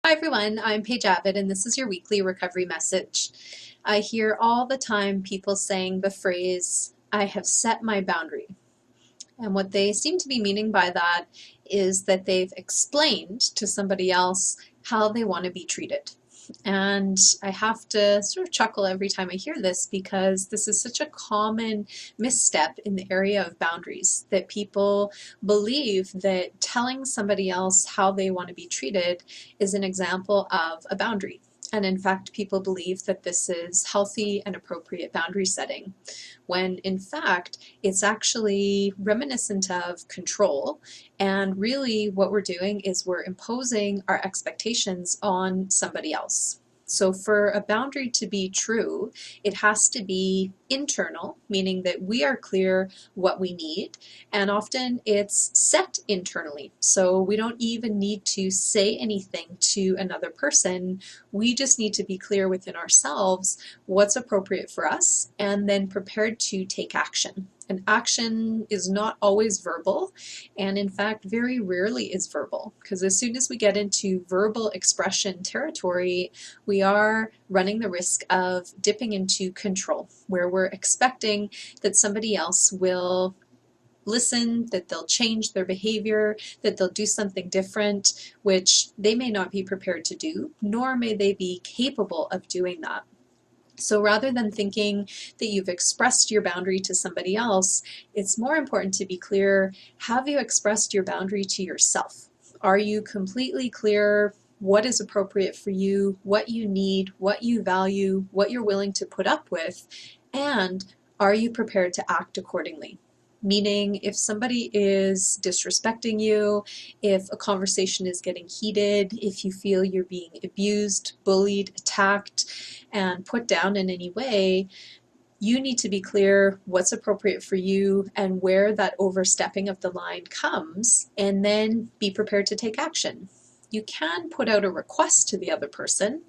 Hi everyone, I'm Paige Abbott and this is your weekly recovery message. I hear all the time people saying the phrase, I have set my boundary. And what they seem to be meaning by that is that they've explained to somebody else how they want to be treated. And I have to sort of chuckle every time I hear this because this is such a common misstep in the area of boundaries, that people believe that telling somebody else how they want to be treated is an example of a boundary. And in fact, people believe that this is healthy and appropriate boundary setting, when in fact, it's actually reminiscent of control. And really what we're doing is we're imposing our expectations on somebody else. So for a boundary to be true, it has to be internal, meaning that we are clear what we need, and often it's set internally. So we don't even need to say anything to another person. We just need to be clear within ourselves what's appropriate for us and then prepared to take action. And action is not always verbal, and in fact very rarely is verbal, because as soon as we get into verbal expression territory, we are running the risk of dipping into control, where we're expecting that somebody else will listen, that they'll change their behavior, that they'll do something different, which they may not be prepared to do, nor may they be capable of doing that. So rather than thinking that you've expressed your boundary to somebody else, it's more important to be clear, have you expressed your boundary to yourself? Are you completely clear what is appropriate for you, what you need, what you value, what you're willing to put up with, and are you prepared to act accordingly? Meaning, if somebody is disrespecting you, if a conversation is getting heated, if you feel you're being abused, bullied, attacked, and put down in any way, you need to be clear what's appropriate for you and where that overstepping of the line comes, and then be prepared to take action. You can put out a request to the other person.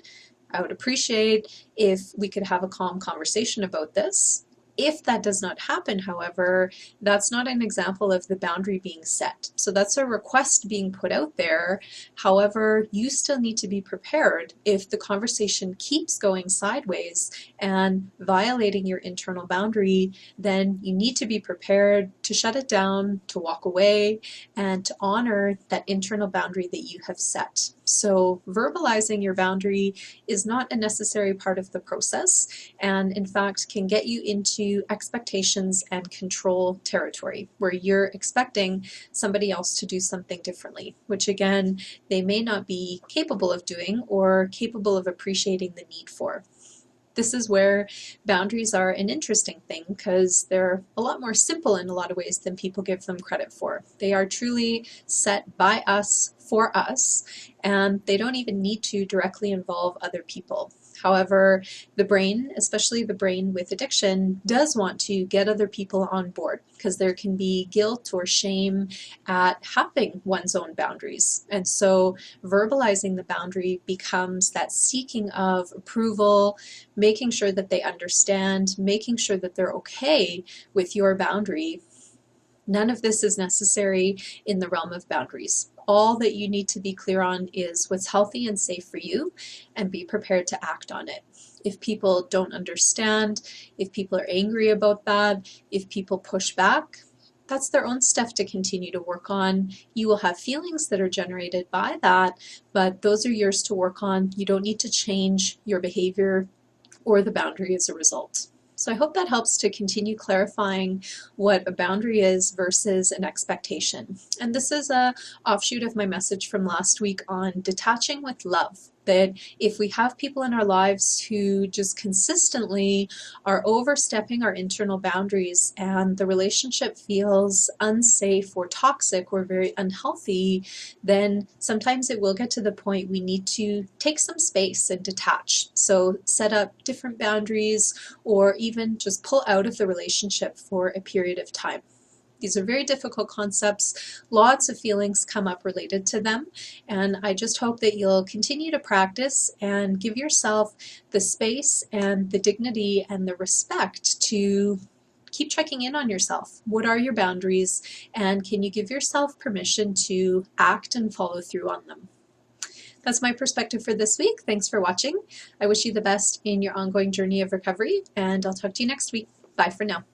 I would appreciate if we could have a calm conversation about this. If that does not happen, however, that's not an example of the boundary being set. So that's a request being put out there. However, you still need to be prepared if the conversation keeps going sideways and violating your internal boundary, then you need to be prepared to shut it down, to walk away, and to honor that internal boundary that you have set. So verbalizing your boundary is not a necessary part of the process, and in fact can get you into expectations and control territory, where you're expecting somebody else to do something differently, which again, they may not be capable of doing or capable of appreciating the need for. This is where boundaries are an interesting thing, because they're a lot more simple in a lot of ways than people give them credit for. They are truly set by us, for us, and they don't even need to directly involve other people. However, the brain, especially the brain with addiction, does want to get other people on board, because there can be guilt or shame at having one's own boundaries. And so verbalizing the boundary becomes that seeking of approval, making sure that they understand, making sure that they're okay with your boundary. None of this is necessary in the realm of boundaries. All that you need to be clear on is what's healthy and safe for you, and be prepared to act on it. If people don't understand, if people are angry about that, if people push back, that's their own stuff to continue to work on. You will have feelings that are generated by that, but those are yours to work on. You don't need to change your behavior or the boundary as a result. So I hope that helps to continue clarifying what a boundary is versus an expectation. And this is an offshoot of my message from last week on detaching with love. That if we have people in our lives who just consistently are overstepping our internal boundaries and the relationship feels unsafe or toxic or very unhealthy, then sometimes it will get to the point we need to take some space and detach. So set up different boundaries, or even just pull out of the relationship for a period of time. These are very difficult concepts. Lots of feelings come up related to them, and I just hope that you'll continue to practice and give yourself the space and the dignity and the respect to keep checking in on yourself. What are your boundaries, and can you give yourself permission to act and follow through on them? That's my perspective for this week. Thanks for watching. I wish you the best in your ongoing journey of recovery, and I'll talk to you next week. Bye for now.